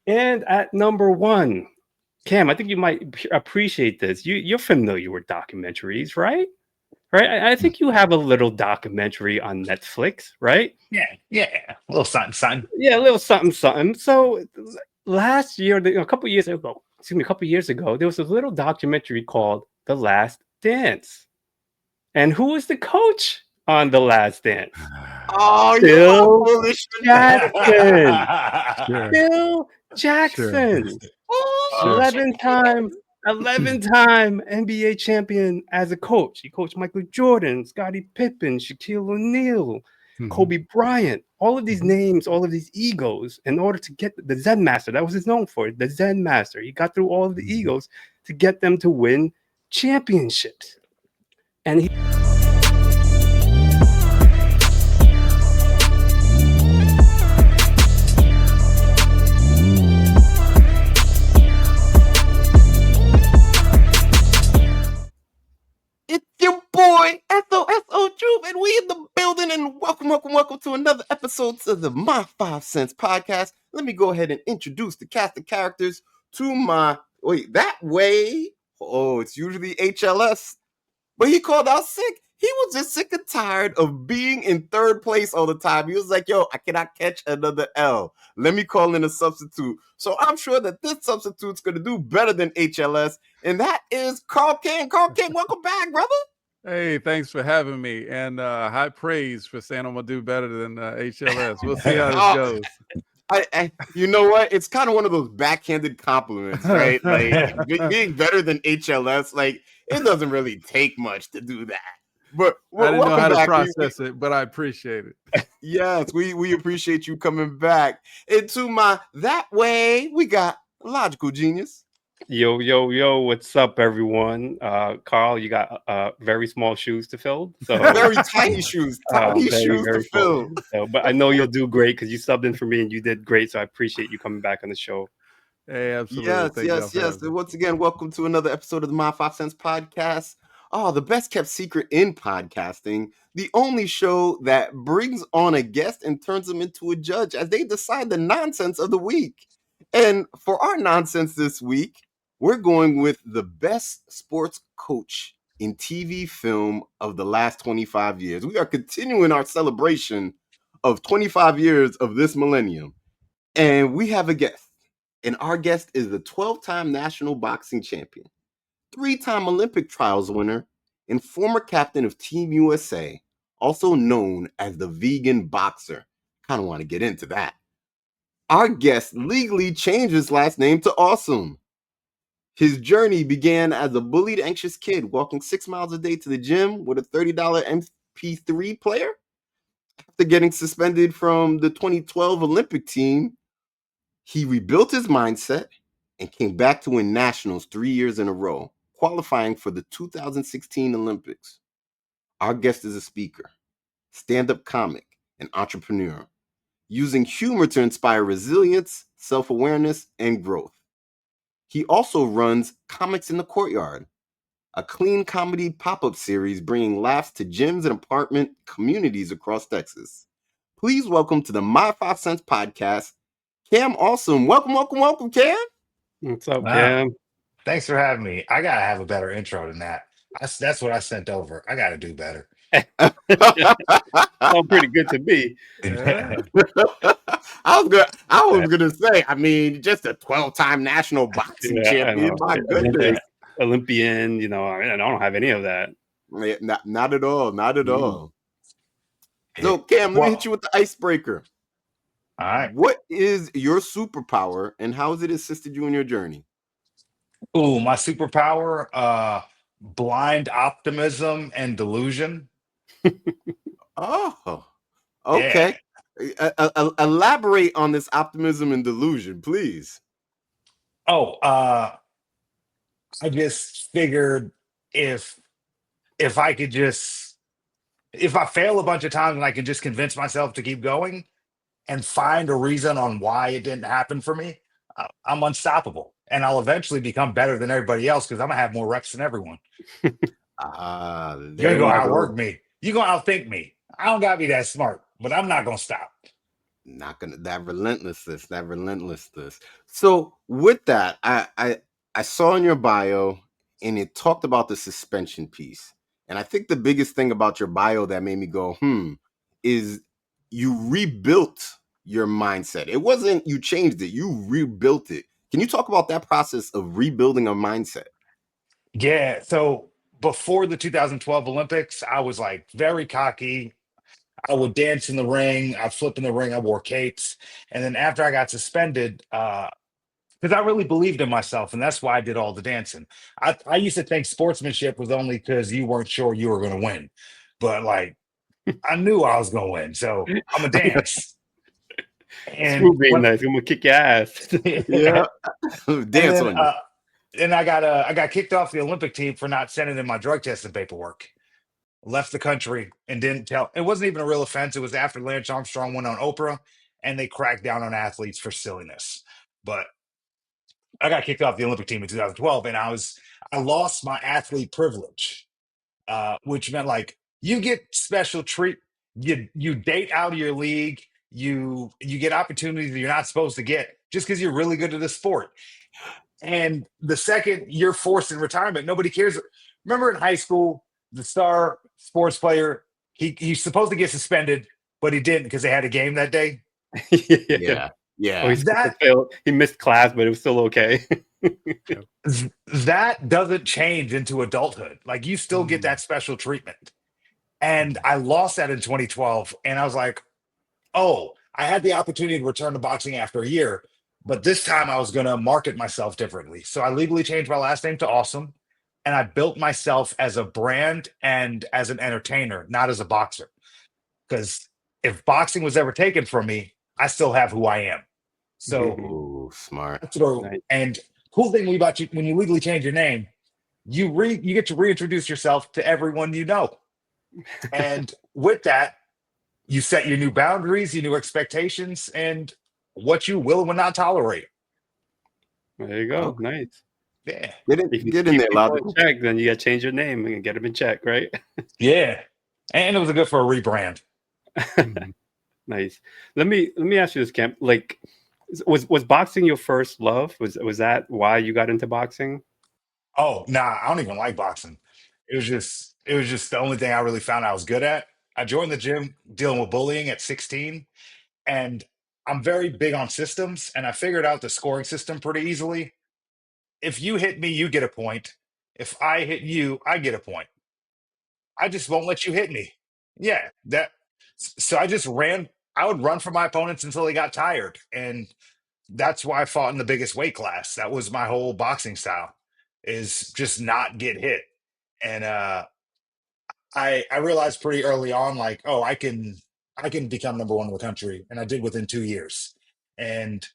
And at number one, Cam, I think you might appreciate this. You're familiar with documentaries, right? Right? I think you have a little documentary on Netflix, right? Yeah. A little something, something. Yeah, a little something, something. So last year, a couple years ago, excuse me, a couple years ago, there was a little documentary called The Last Dance. And who was the coach on The Last Dance? Oh, you are Phil foolish. Jackson. Sure. Phil Sure. Jackson. Sure. 11 time, 11-time NBA champion as a coach. He coached Michael Jordan, Scottie Pippen, Shaquille O'Neal, Mhm. Kobe Bryant. All of these Mhm. names, all of these egos, in order to get the Zen Master. That was his known for, the Zen Master. He got through all of the Mhm. egos to get them to win championships. And he It's your boy, SoSo Juv, and we in the building, and welcome to another episode of the My 5 Cents podcast. Let me go ahead and introduce the cast of characters to my, that way. Oh, it's usually HLS, but he called out sick. He was just sick and tired of being in third place all the time. He was like, yo, I cannot catch another L. Let me call in a substitute. So I'm sure that this substitute's going to do better than HLS, and that is Carl King. Carl King, welcome back, brother. Hey, thanks for having me, and high praise for saying I'm gonna do better than HLS. We'll see how this goes. You know what? It's kind of one of those backhanded compliments, right? Like being better than HLS, like it doesn't really take much to do that. But I didn't know how to back. process it, but I appreciate it. Yes, we appreciate you coming back. Into my that way, we got Logical Genius. Yo, what's up, everyone? Carl, you got very small shoes to fill. So Very tiny shoes, tiny shoes to fill. So, but I know you'll do great because you subbed in for me and you did great. So I appreciate you coming back on the show. Hey, absolutely. Yes. And once again, welcome to another episode of the My 5 Cents podcast. Oh, the best kept secret in podcasting. The only show that brings on a guest and turns them into a judge as they decide the nonsense of the week. And for our nonsense this week, we're going with the best sports coach in TV film of the last 25 years. We are continuing our celebration of 25 years of this millennium. And we have a guest. And our guest is the 12-time national boxing champion, 3-time Olympic trials winner, and former captain of Team USA, also known as the vegan boxer. Kind of want to get into that. Our guest legally changed his last name to Awesome. His journey began as a bullied, anxious kid walking 6 miles a day to the gym with a $30 MP3 player. After getting suspended from the 2012 Olympic team, he rebuilt his mindset and came back to win nationals 3 years in a row, qualifying for the 2016 Olympics. Our guest is a speaker, stand-up comic, and entrepreneur, using humor to inspire resilience, self-awareness, and growth. He also runs Comics in the Courtyard, a clean comedy pop-up series bringing laughs to gyms and apartment communities across Texas. Please welcome to the My 5 Cents podcast, Cam Awesome. Welcome, Cam. What's up, Wow. Cam? Thanks for having me. I gotta have a better intro than that. That's what I sent over. I gotta do better. Sound pretty good to me. Yeah. I was gonna say, I mean, just a 12-time national boxing Yeah, I champion. know. My goodness. Olympian. I don't have any of that. Yeah, not at all. Not at Mm. all. So, Cam, let me hit you with the icebreaker. All right. What is your superpower and how has it assisted you in your journey? Ooh, my superpower, blind optimism and delusion. Oh, Yeah. okay. Elaborate on this optimism and delusion, please. Oh, I just figured if if I could just if I fail a bunch of times and I can just convince myself to keep going and find a reason on why it didn't happen for me, I'm unstoppable. And I'll eventually become better than everybody else because I'm gonna have more reps than everyone. You're There gonna you outwork go. me. You're gonna outthink me. I don't gotta be that smart, but I'm not gonna stop. Not gonna that relentlessness. So with that, I saw in your bio and it talked about the suspension piece. And I think the biggest thing about your bio that made me go, is you rebuilt your mindset. It wasn't you changed it, you rebuilt it. Can you talk about that process of rebuilding a mindset? Yeah. So before the 2012 Olympics, I was like very cocky. I would dance in the ring. I'd flip in the ring. I wore capes. And then after I got suspended, because I really believed in myself, and that's why I did all the dancing. I used to think sportsmanship was only because you weren't sure you were going to win, but like I knew I was going to win, so I'm a dance. And Screw being nice. I'm gonna kick your ass. Yeah. and Dance then on you. I got kicked off the Olympic team for not sending in my drug testing paperwork. Left the country and didn't tell. It wasn't even a real offense. It was after Lance Armstrong went on Oprah, and they cracked down on athletes for silliness. But I got kicked off the Olympic team in 2012, and I lost my athlete privilege, which meant like you get special treat, you date out of your league, you get opportunities that you're not supposed to get just because you're really good at the sport. And the second you're forced in retirement, nobody cares. Remember in high school, the star sports player, he's supposed to get suspended, but he didn't because they had a game that day. Yeah. Yeah. Oh, That he missed class, but it was still okay. that doesn't change into adulthood. Like you still get that special treatment. And I lost that in 2012. And I was like, oh, I had the opportunity to return to boxing after a year, but this time I was going to market myself differently. So I legally changed my last name to Awesome. And I built myself as a brand and as an entertainer, not as a boxer. Because if boxing was ever taken from me, I still have who I am. So Ooh, smart. that's what, Nice. and cool thing about you when you legally change your name, you get to reintroduce yourself to everyone you know. And with that, you set your new boundaries, your new expectations, and what you will and will not tolerate. There you go. Okay. Nice. Yeah. If you Get in keep there, people in logical. check, then you gotta change your name and get them in check, right? Yeah. And it was good for a rebrand. Nice. Let me ask you this, Camp. Like, was boxing your first love? Was that why you got into boxing? Oh, nah, I don't even like boxing. It was just the only thing I really found I was good at. I joined the gym dealing with bullying at 16, and I'm very big on systems, and I figured out the scoring system pretty easily. If you hit me, you get a point. If I hit you, I get a point. I just won't let you hit me. Yeah, that so I just ran I would run for my opponents until they got tired. And that's why I fought in the biggest weight class. That was my whole boxing style is just not get hit. And I realized pretty early on, like, oh, I can become number one in the country. And I did within 2 years. And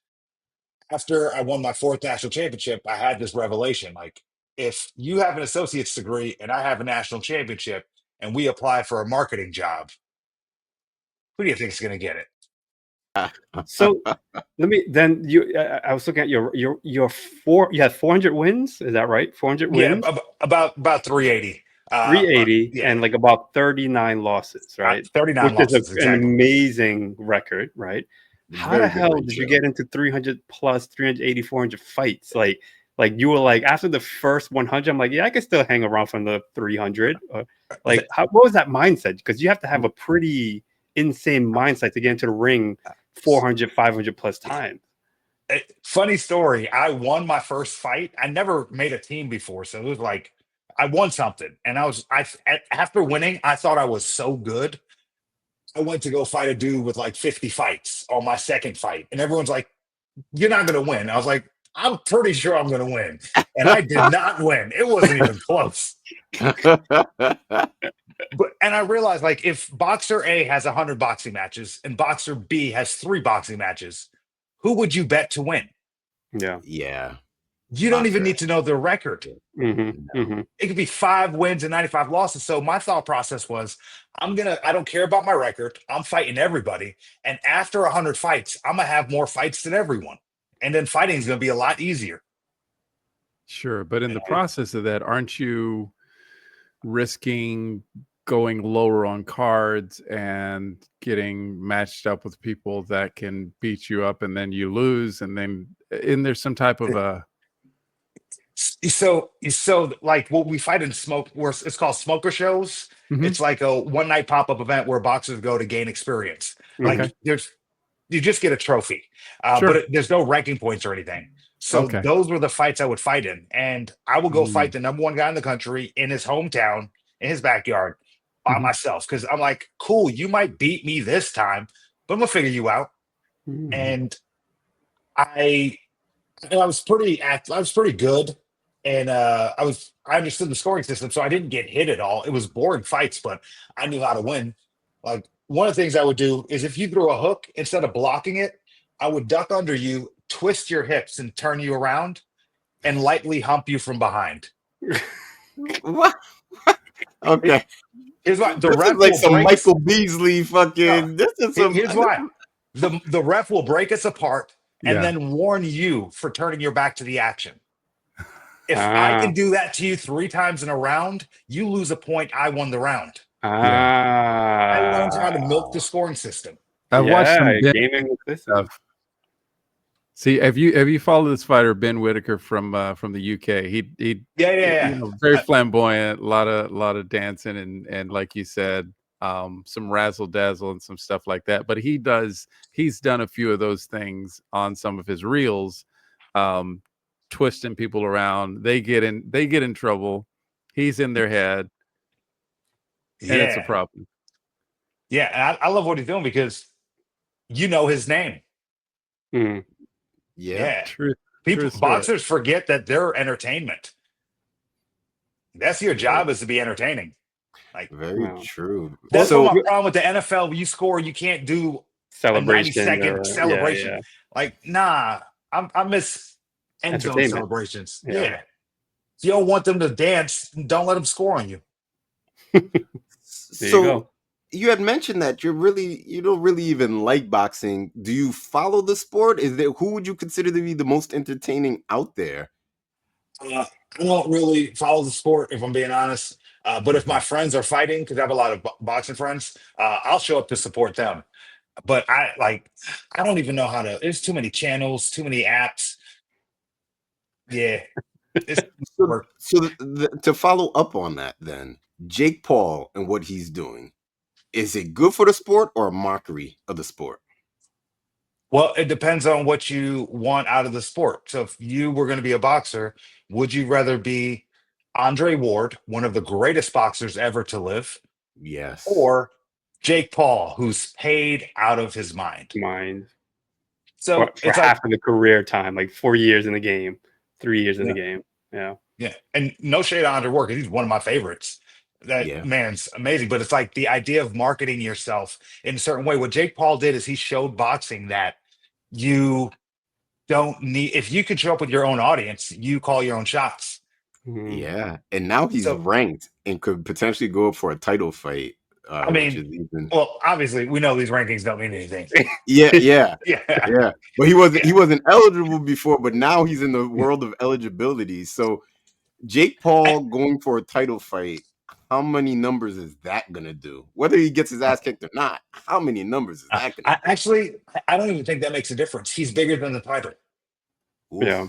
after I won my fourth national championship, I had this revelation. Like, if you have an associate's degree and I have a national championship and we apply for a marketing job, who do you think is going to get it? So let me then you. I was looking at your you had 400 wins. Is that right? 400 Yeah, wins, about 380. 380, Yeah, and like about 39 losses, right? 39 Which is losses an exactly. amazing record, right? How the Very good hell did you ratio. get into 300 plus 380 400 fights? Like you were like after the first 100, I'm like, yeah, I could still hang around from the 300. Like, what was that mindset? Because you have to have a pretty insane mindset to get into the ring 400, 500 plus times. Funny story. I won my first fight. I never made a team before, so it was like I won something, and after winning, I thought I was so good. I went to go fight a dude with like 50 fights on my second fight, and everyone's like, "You're not going to win." I was like, "I'm pretty sure I'm going to win," and I did not win. It wasn't even close. And I realized, like, if boxer A has 100 boxing matches and boxer B has 3 boxing matches, who would you bet to win? Yeah. Yeah. You don't even Boxer. need to know their record. It could be 5 wins and 95 losses. So my thought process was, I don't care about my record. I'm fighting everybody. And after 100 fights, I'm going to have more fights than everyone. And then fighting is going to be a lot easier. Sure. But in the process of that, aren't you risking going lower on cards and getting matched up with people that can beat you up, and then you lose, and then there's some type of a So like what we fight in smoke, where it's called smoker shows. Mhm. It's like a one night pop up event where boxers go to gain experience. Okay. Like you just get a trophy, Sure. but there's no ranking points or anything. So Okay. those were the fights I would fight in, and I would go Mm. fight the #1 guy in the country in his hometown, in his backyard, by Mhm. myself. Because I'm like, cool, you might beat me this time, but I'm gonna figure you out. Mhm. And I I was pretty good, and I understood the scoring system, so I didn't get hit at all. It was boring fights, but I knew how to win. Like one of the things I would do is if you threw a hook, instead of blocking it, I would duck under you, twist your hips, and turn you around, and lightly hump you from behind. What? Okay. Here's why the This ref is like will some break us. Michael Beasley fucking. This is some. Here's why the ref will break us apart and Yeah. then warn you for turning your back to the action. If I Ah. can do that to you 3 times in a round, you lose a point. I won the round. I learned how to milk the scoring system. I've watched some Yeah, Ben gaming with this stuff. See, have you followed this fighter Ben Whitaker from the UK? He Yeah. you know, very flamboyant, a lot of dancing and like you said, some razzle dazzle and some stuff like that. But he's done a few of those things on some of his reels, twisting people around. They get in trouble. He's in their head, and it's a Yeah. problem. Yeah. And I love what he's doing because you know his name. Mhm. Yeah. Yeah. True. People, True story. boxers forget that they're entertainment. That's your job, is to be entertaining. Like, Very Wow. true. that's So what my problem with the NFL. When you score, you can't do a 90 Celebration. second celebration. Yeah. Like, nah, I miss end zone Entertainment. celebrations. Yeah. Yeah. If you don't want them to dance, don't let them score on you. There you go. you had mentioned that you don't really even like boxing. Do you follow the sport? Who would you consider to be the most entertaining out there? I don't really follow the sport, if I'm being honest. But if my friends are fighting, because I have a lot of boxing friends, I'll show up to support them. But I don't even know how to. There's too many channels, too many apps. Yeah, it's So, work. to follow up on that, then Jake Paul and what he's doing, is it good for the sport or a mockery of the sport? Well, it depends on what you want out of the sport. So if you were going to be a boxer, would you rather be Andre Ward, one of the greatest boxers ever to live, Yes. or Jake Paul, who's paid out of his mind? Mind. So For it's half like, of the career time, like 4 years in the game, 3 years in Yeah. the game. Yeah. yeah, and no shade on Andre Ward, 'cause he's one of my favorites. That Yeah. man's amazing, but it's like the idea of marketing yourself in a certain way. What Jake Paul did is he showed boxing that you don't need, if you can show up with your own audience, you call your own shots. Mhm. Yeah. And now he's So- ranked and could potentially go up for a title fight. I mean, which is even... Well, obviously, we know these rankings don't mean anything. yeah. Yeah, Yeah. But he wasn't eligible before, but now he's in the world of eligibility. So Jake Paul going for a title fight, how many numbers is that gonna do? Whether he gets his ass kicked or not, how many numbers is that gonna I don't even think that makes a difference. He's bigger than the title. do? Yeah.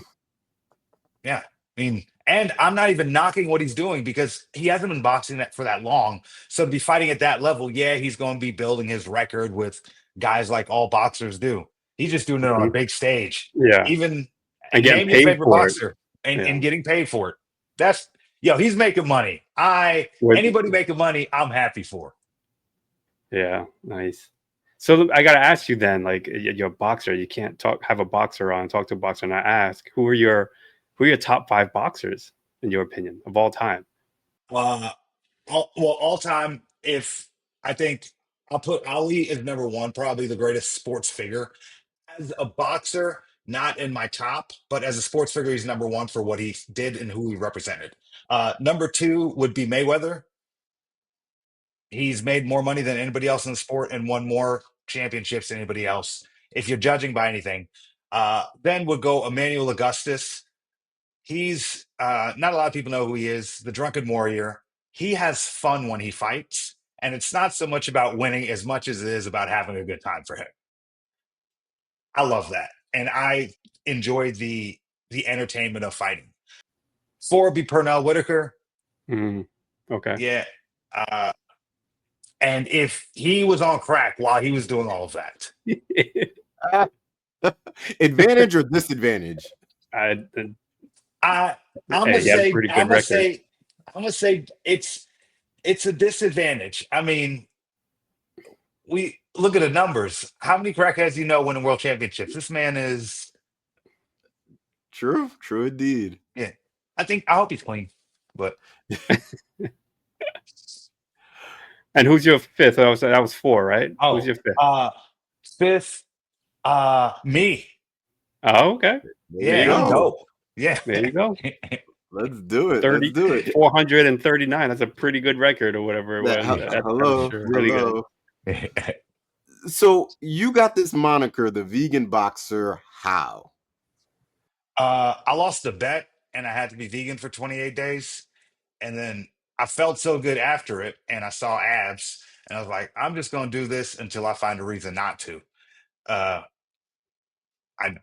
Yeah, I mean, and I'm not even knocking what he's doing because he hasn't been boxing that for that long. So to be fighting at that level, yeah, he's going to be building his record with guys like all boxers do. He's just doing it on a Mhm. big stage. Yeah. Even And getting name your paid favorite for it. boxer and, Yeah. and getting paid for it. That's he's making money. With- Anybody making money, I'm happy for. Yeah. Nice. So I gotta ask you then, like you're a boxer, you can't have a boxer on, talk to a boxer, and I ask who are your top 5 boxers in your opinion of all time? All time, if I think I'll put Ali as number one, probably the greatest sports figure. As a boxer, not in my top, but as a sports figure, he's number one for what he did and who he represented. Number two would be Mayweather. He's made more money than anybody else in the sport and won more championships than anybody else, if you're judging by anything. Then would go Emmanuel Augustus. He's not a lot of people know who he is, the Drunken Warrior. he has fun when he fights, and it's not so much about winning as much as it is about having a good time for him. I love that, and I enjoy the entertainment of fighting. Four would be Pernell Whitaker. Mm, okay. Yeah. Uh, and if he was on crack while he was doing all of that, Advantage or disadvantage? I'm Hey, gonna he had a say, pretty good record. I'm gonna say it's a disadvantage. I mean, we look at the numbers. How many crackheads do you know winning world championships? This man is, True indeed. yeah. I hope he's clean, but And who's your fifth? That was four, right? Who's oh, your fifth? fifth, me. Oh, okay. There you Yeah, I'm go. dope. Yeah. There you go. Let's do it. 30, Let's do it. 439. That's a pretty good record, or whatever it was. Hello. sure. Really good. good. So you got this moniker, the vegan boxer. How? I lost a bet and I had to be vegan for 28 days. And then I felt so good after it and I saw abs and I was like, I'm just going to do this until I find a reason not to. Uh, I,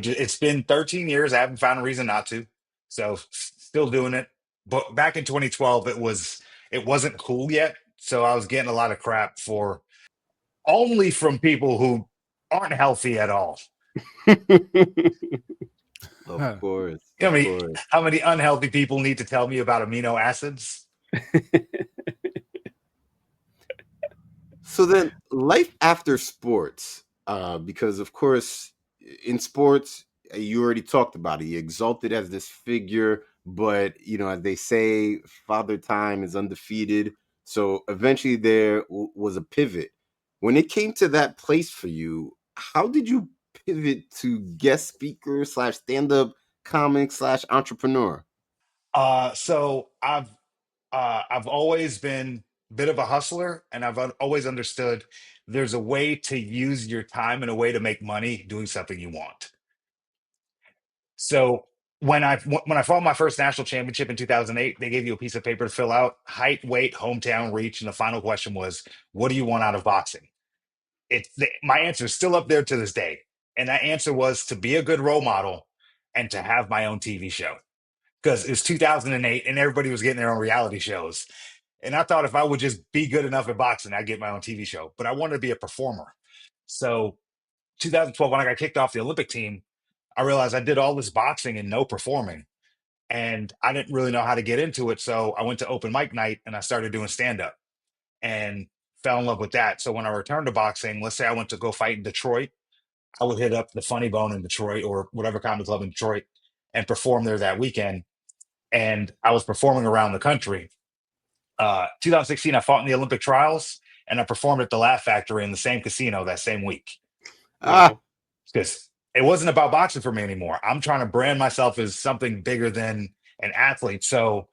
it's been 13 years. I haven't found a reason not to. So still doing it. But back in 2012, it wasn't cool yet. So I was getting a lot of crap for only from people who aren't healthy at all. Of course. You know Of course. how many unhealthy people need to tell me about amino acids? So then, life after sports, because of course, in sports, you already talked about it. You exalted as this figure, but as they say, Father Time is undefeated. So eventually, there was a pivot. When it came to that place for you, how did you pivot to guest speaker / stand up comic / entrepreneur? So I've always been a bit of a hustler, and always understood there's a way to use your time and a way to make money doing something you want. So when I fought my first national championship in 2008, they gave you a piece of paper to fill out: height, weight, hometown, reach, and the final question was, "What do you want out of boxing?" My answer is still up there to this day, and that answer was to be a good role model and to have my own TV show, because it was 2008 and everybody was getting their own reality shows. And I thought if I would just be good enough at boxing, I'd get my own TV show. But I wanted to be a performer. So 2012, when I got kicked off the Olympic team, I realized I did all this boxing and no performing. And I didn't really know how to get into it. So I went to open mic night and I started doing stand up and fell in love with that. So when I returned to boxing, let's say I went to go fight in Detroit, I would hit up the Funny Bone in Detroit or whatever comedy club in Detroit and perform there that weekend. And I was performing around the country. 2016, I fought in the Olympic trials and I performed at the Laugh Factory in the same casino that same week, Ah, because it wasn't about boxing for me anymore. I'm trying to brand myself as something bigger than an athlete. So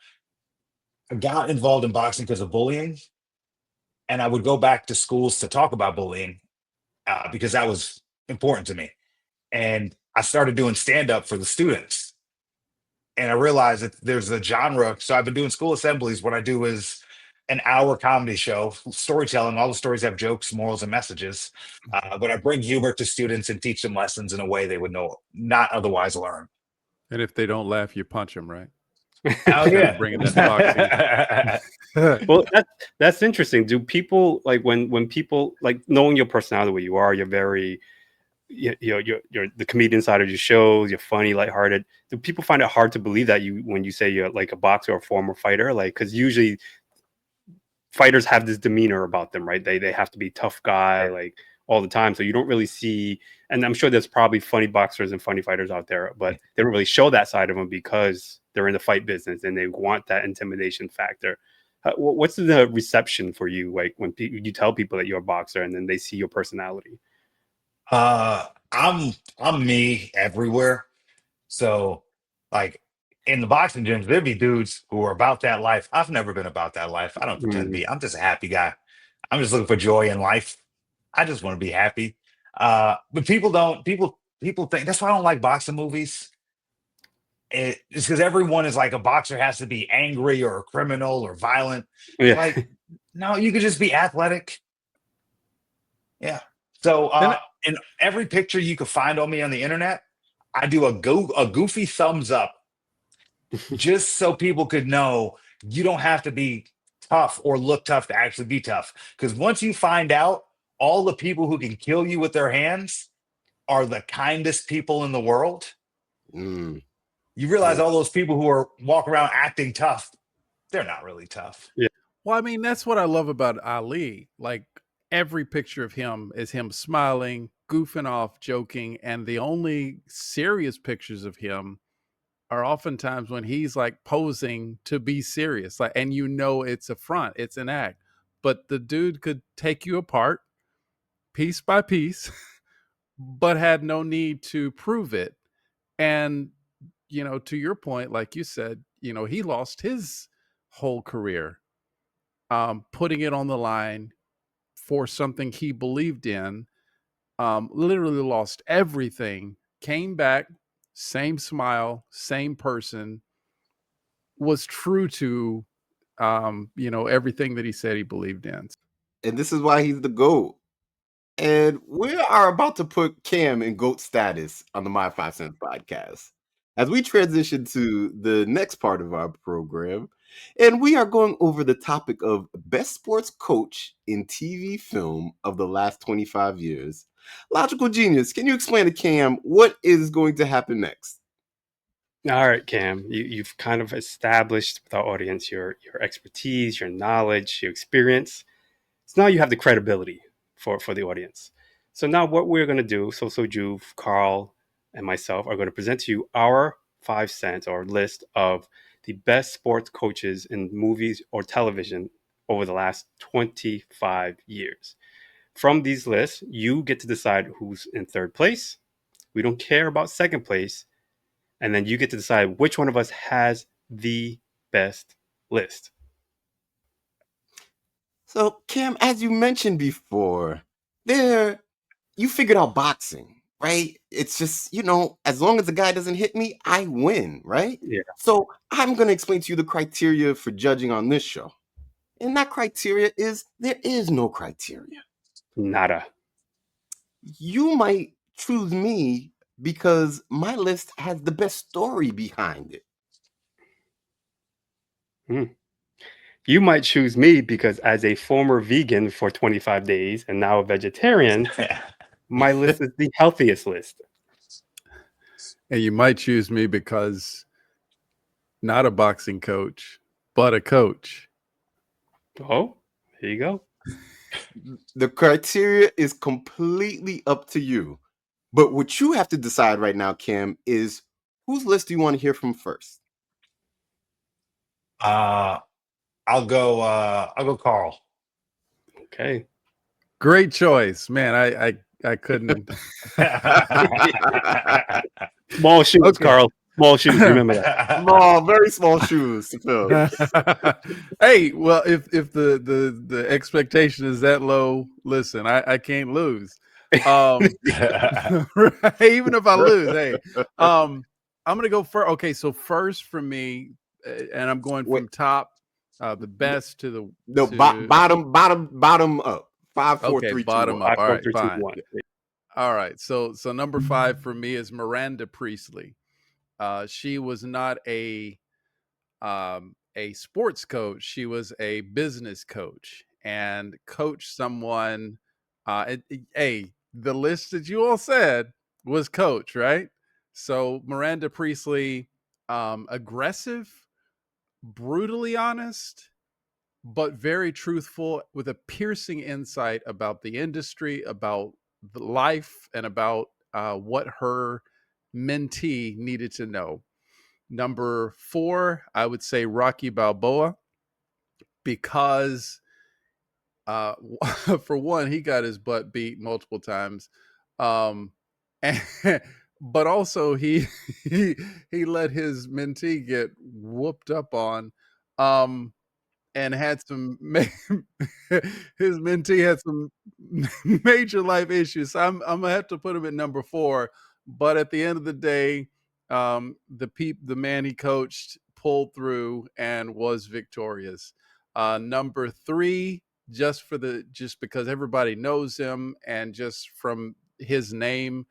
I got involved in boxing because of bullying, and I would go back to schools to talk about bullying because that was important to me. And I started doing stand up for the students. And I realized that there's a genre. So I've been doing school assemblies. What I do is an hour comedy show, storytelling. All the stories have jokes, morals, and messages. But I bring humor to students and teach them lessons in a way they would not otherwise learn. And if they don't laugh, you punch them, right? Oh yeah, Bringing that to boxing. Well, that's interesting. Do people like when people like knowing your personality, what you are? You're very, you're the comedian side of your shows. You're funny, lighthearted. Do people find it hard to believe that when you say you're like a boxer or a former fighter? Like, because usually fighters have this demeanor about them, right? They have to be tough guy like all the time. So you don't really see, and I'm sure there's probably funny boxers and funny fighters out there, but they don't really show that side of them because they're in the fight business and they want that intimidation factor. What's the reception for you, like when you tell people that you're a boxer and then they see your personality? I'm me everywhere. So like in the boxing gyms, there'd be dudes who are about that life. I've never been about that life. I don't pretend to be. I'm just a happy guy. I'm just looking for joy in life. I just want to be happy. But people don't. People think that's why I don't like boxing movies. it's because everyone is like a boxer has to be angry or a criminal or violent. Yeah. Like, no, you could just be athletic. Yeah. So in every picture you could find on me on the internet, I do a goofy thumbs up just so people could know you don't have to be tough or look tough to actually be tough. Because once you find out all the people who can kill you with their hands are the kindest people in the world, Mm. you realize all those people who are walking around acting tough, they're not really tough. Well, I mean, that's what I love about Ali. Like every picture of him is him smiling, goofing off, joking, and the only serious pictures of him are oftentimes when he's like posing to be serious. Like, and you know it's a front, it's an act. But the dude could take you apart piece by piece, but had no need to prove it. And to your point, like you said, he lost his whole career putting it on the line for something he believed in, literally lost everything, came back, same smile, same person, was true to, everything that he said he believed in. And this is why he's the GOAT. And we are about to put Cam in GOAT status on the My 5 Cents podcast as we transition to the next part of our program. And we are going over the topic of best sports coach in TV film of the last 25 years. Logical Genius, can you explain to Cam what is going to happen next? All right, Cam, you've kind of established with our audience your expertise, your knowledge, your experience. So now you have the credibility for the audience. So now what we're going to do, SoSo Juv, Carl, and myself are going to present to you our 5 cents or list of the best sports coaches in movies or television over the last 25 years. From these lists, you get to decide who's in third place. We don't care about second place. And then you get to decide which one of us has the best list. So, Cam, as you mentioned before, you figured out boxing, right? It's just, as long as the guy doesn't hit me, I win, right? Yeah. So I'm going to explain to you the criteria for judging on this show. And that criteria is there is no criteria. Nada. You might choose me because my list has the best story behind it. You might choose me because as a former vegan for 25 days and now a vegetarian, my list is the healthiest list. And you might choose me because not a boxing coach, but a coach. Oh, here you go. The criteria is completely up to you. But what you have to decide right now, Cam, is whose list do you want to hear from first? I'll go Carl. Okay. Great choice, man. I couldn't. Small shoes, Okay. Carl. Small shoes. Remember that. Small, very small shoes to fill. Hey, well, if the expectation is that low, listen, I can't lose. Even if I lose, hey, I'm gonna go first. Okay, so first for me, and I'm going from top, the best to the bottom up. 5, 4, okay, 3, 2, bottom 1. up. All right, 5, 4, 3, 2, fine. 1. All right, so number 5 for me is Miranda Priestley. She was not a sports coach. She was a business coach and coached someone. Hey, the list that you all said was coach, right? So Miranda Priestley, aggressive, brutally honest, but very truthful with a piercing insight about the industry, about the life, and about what her mentee needed to know. Number 4, I would say Rocky Balboa, because for one, he got his butt beat multiple times. And, but also he let his mentee get whooped up on. And had some his mentee had some major life issues. So I'm gonna have to put him at number 4. But at the end of the day, the man he coached pulled through and was victorious. Number 3, just because everybody knows him and just from his name,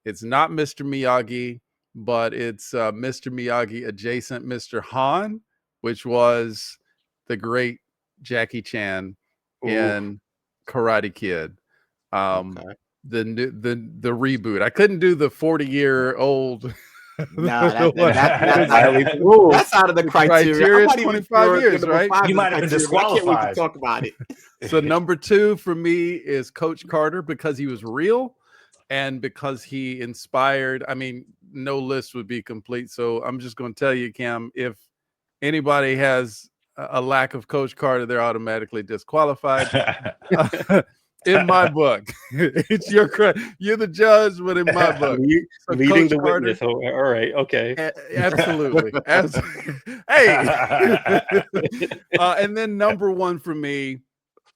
it's not Mr. Miyagi, but it's Mr. Miyagi adjacent Mr. Han, which was the great Jackie Chan in Karate Kid. Okay. The reboot. I couldn't do the 40-year-old. Nah, that's That's out of the criteria. criteria I'm is not even 25 sure years, number right? 5 You is might have been criteria, but I can't wait to disqualified. talk about it. So number 2 for me is Coach Carter because he was real and because he inspired. I mean, no list would be complete. So I'm just going to tell you, Cam, if anybody has a lack of Coach Carter, they're automatically disqualified. In my book, it's you're the judge, but in my book, so leading Coach the Carter, witness. All right, okay. Absolutely. Hey, and then number 1 for me,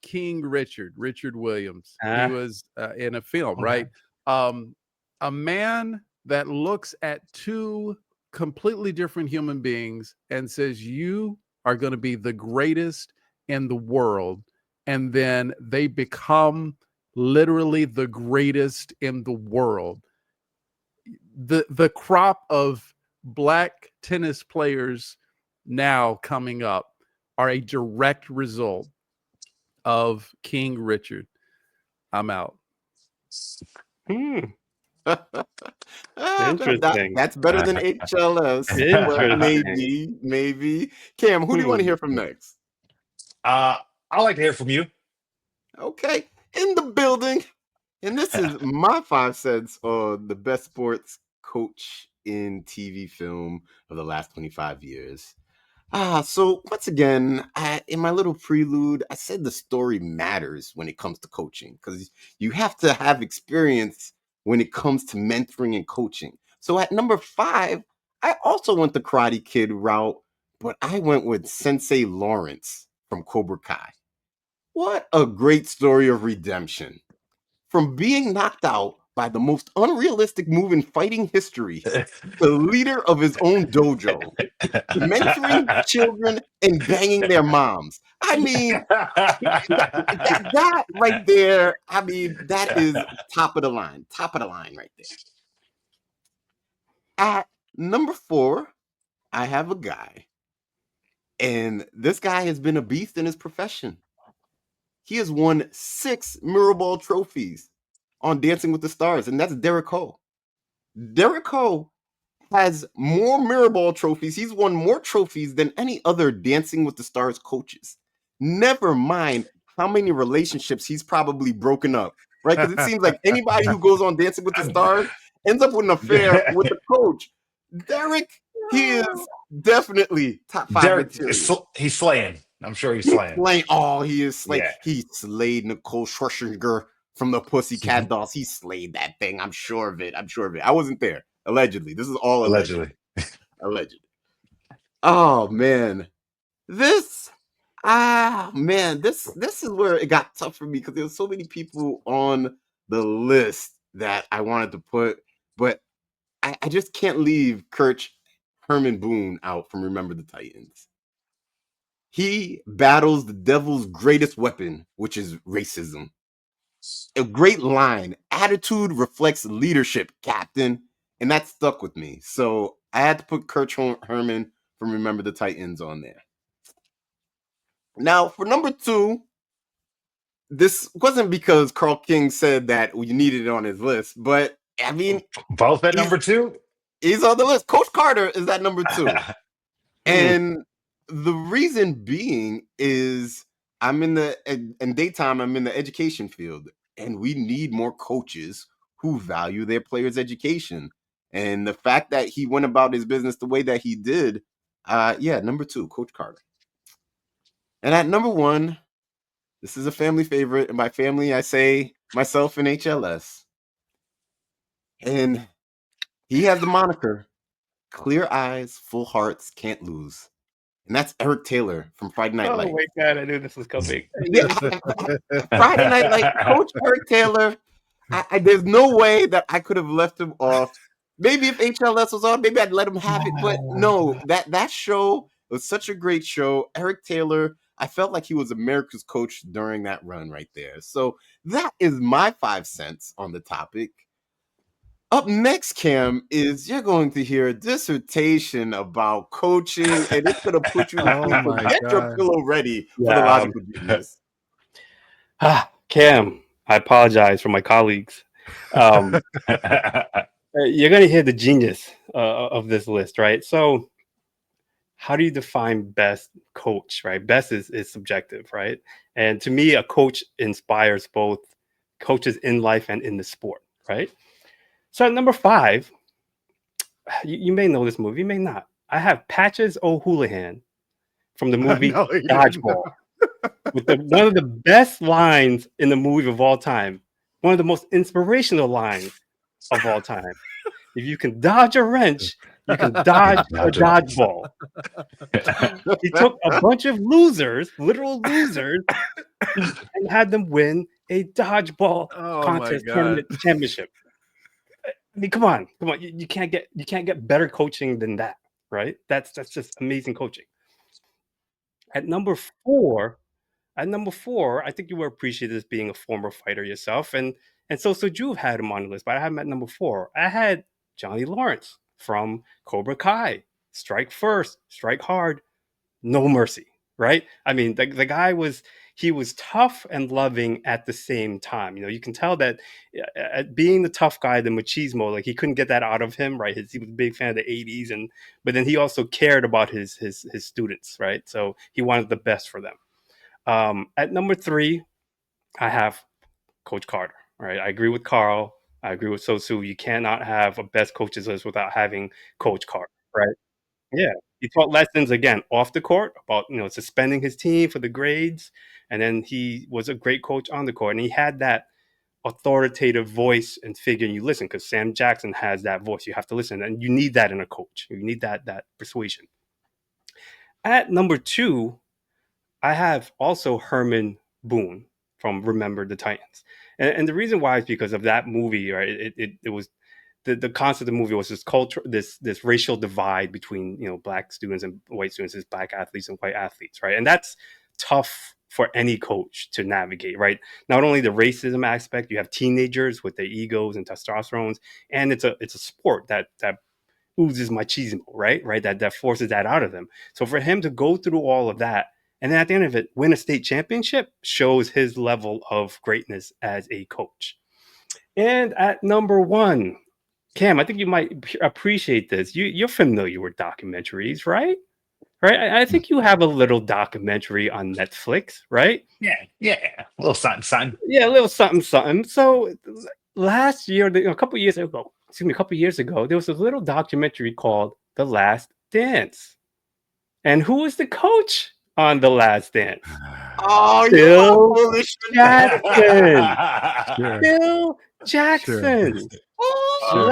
King Richard Williams. He was in a film, right? A man that looks at 2 completely different human beings and says, "You are going to be the greatest in the world." And then they become literally the greatest in the world. The crop of black tennis players now coming up are a direct result of King Richard. I'm out. Interesting. That's better than HLS. But maybe. Cam, who do you want to hear from next? I'd like to hear from you. Okay, in the building. And this is my 5 cents on the best sports coach in TV film of the last 25 years. So once again, in my little prelude, I said the story matters when it comes to coaching because you have to have experience when it comes to mentoring and coaching. So at number 5, I also went the Karate Kid route, but I went with Sensei Lawrence from Cobra Kai. What a great story of redemption. From being knocked out by the most unrealistic move in fighting history, the leader of his own dojo, mentoring children and banging their moms. I mean, that right there, I mean, that is top of the line right there. At number 4, I have a guy, and this guy has been a beast in his profession. He has won 6 Mirrorball trophies on Dancing with the Stars, and that's Derek Ho. Derek Ho has more Mirrorball trophies. He's won more trophies than any other Dancing with the Stars coaches. Never mind how many relationships he's probably broken up, right? Because it seems like anybody who goes on Dancing with the Stars ends up with an affair with the coach. Derek, he is definitely top 5 Derek, material. he's slaying. I'm sure he's slaying. He is slaying. Yeah. He slayed Nicole Scherzinger from the Pussycat Dolls. He slayed that thing. I'm sure of it. I wasn't there. Allegedly. This is all allegedly. Oh man. This is where it got tough for me because there were so many people on the list that I wanted to put, but I just can't leave Herman Boone out from Remember the Titans. He battles the devil's greatest weapon, which is racism. A great line. Attitude reflects leadership, Captain. And that stuck with me. So I had to put Kurt Herman from Remember the Titans on there. Now, for number 2, this wasn't because Carl King said that we needed it on his list, but I mean, both at number 2? He's on the list. Coach Carter is at number 2. And the reason being is in daytime, I'm in the education field, and we need more coaches who value their players' education. And the fact that he went about his business the way that he did, number 2, Coach Carter. And at number 1, this is a family favorite. And by family, I say myself and HLS. And he has the moniker, Clear Eyes, Full Hearts, Can't Lose. And that's Eric Taylor from Friday Night Lights. Oh my God, I knew this was coming. Friday Night Lights, Coach Eric Taylor. There's no way that I could have left him off Maybe if HLS was on, maybe I'd let him have it. But no, that show was such a great show. Eric Taylor, I felt like he was America's coach during that run right there. So that is my 5 cents on the topic. Up next, Cam, is you're going to hear a dissertation about coaching, and it's going to put you to Oh sleep. So my get your God. pillow ready for the Yeah, logical genius. Cam, I apologize for my colleagues. You're going to hear the genius of this list, right? So, how do you define best coach, right? Best is subjective, right? And to me, a coach inspires both coaches in life and in the sport, right? So, at number 5, you may know this movie, you may not. I have Patches O'Houlihan from the movie No, you Dodgeball. With one of the best lines in the movie of all time, one of the most inspirational lines of all time. If you can dodge a wrench, you can dodge a dodgeball. He took a bunch of losers, literal losers, and had them win a dodgeball Oh my contest God. championship. I mean, come on. You can't get better coaching than that, right? That's just amazing coaching. At number 4, I think you will appreciate this being a former fighter yourself. And SoSo Juv had him on the list, but I had him at number 4. I had Johnny Lawrence from Cobra Kai. Strike first, strike hard, no mercy, right? I mean, the guy was tough and loving at the same time. You know, you can tell that at being the tough guy, the machismo, like he couldn't get that out of him, right? He was a big fan of the 80s, but then he also cared about his students, right? So he wanted the best for them. At number 3, I have Coach Carter. Right, I agree with Carl. I agree with Sosu. You cannot have a best coaches list without having Coach Carter. Right? Yeah, he taught lessons again off the court about suspending his team for the grades, and then he was a great coach on the court, and he had that authoritative voice and figure. And you listen because Sam Jackson has that voice. You have to listen, and you need that in a coach. You need that persuasion. At number 2, I have also Herman Boone from Remember the Titans. And the reason why is because of that movie, right? It was the concept of the movie was this culture, this racial divide between black students and white students, as black athletes and white athletes, right? And that's tough for any coach to navigate, right? Not only the racism aspect, you have teenagers with their egos and testosterones, and it's a sport that oozes machismo, right? That forces that out of them. So for him to go through all of that, and then at the end of it, win a state championship shows his level of greatness as a coach. And at number 1, Cam, I think you might appreciate this. You're familiar with documentaries, right? Right? I think you have a little documentary on Netflix, right? Yeah. A little something. Yeah, a little something, something. So last year, a couple years ago, there was a little documentary called The Last Dance. And who was the coach on The Last Dance? Oh, Bill you're foolish. Jackson. Sure. Bill Jackson. Oh,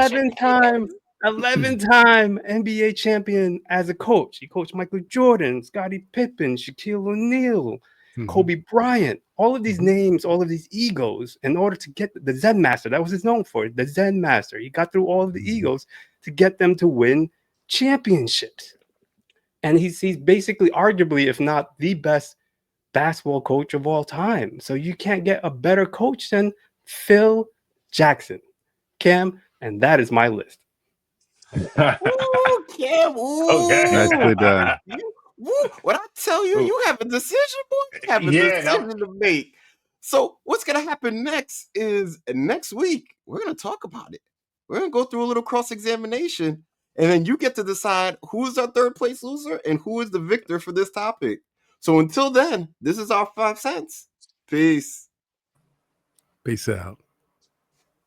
11-time NBA champion as a coach. He coached Michael Jordan, Scottie Pippen, Shaquille O'Neal, Kobe Bryant. All of these names, all of these egos, in order to get the Zen Master. That was his known for, the Zen Master. He got through all of the egos to get them to win championships. And he's basically, arguably, if not the best basketball coach of all time. So you can't get a better coach than Phil Jackson. Cam, and that is my list. Ooh, Cam. Ooh. Okay. Nicely done. What I tell you, you have a decision, boy. You have a decision to make. So what's going to happen next is next week, we're going to talk about it. We're going to go through a little cross-examination, and then you get to decide who is our third place loser and who is the victor for this topic. So until then, this is our 5 cents. Peace. Peace out.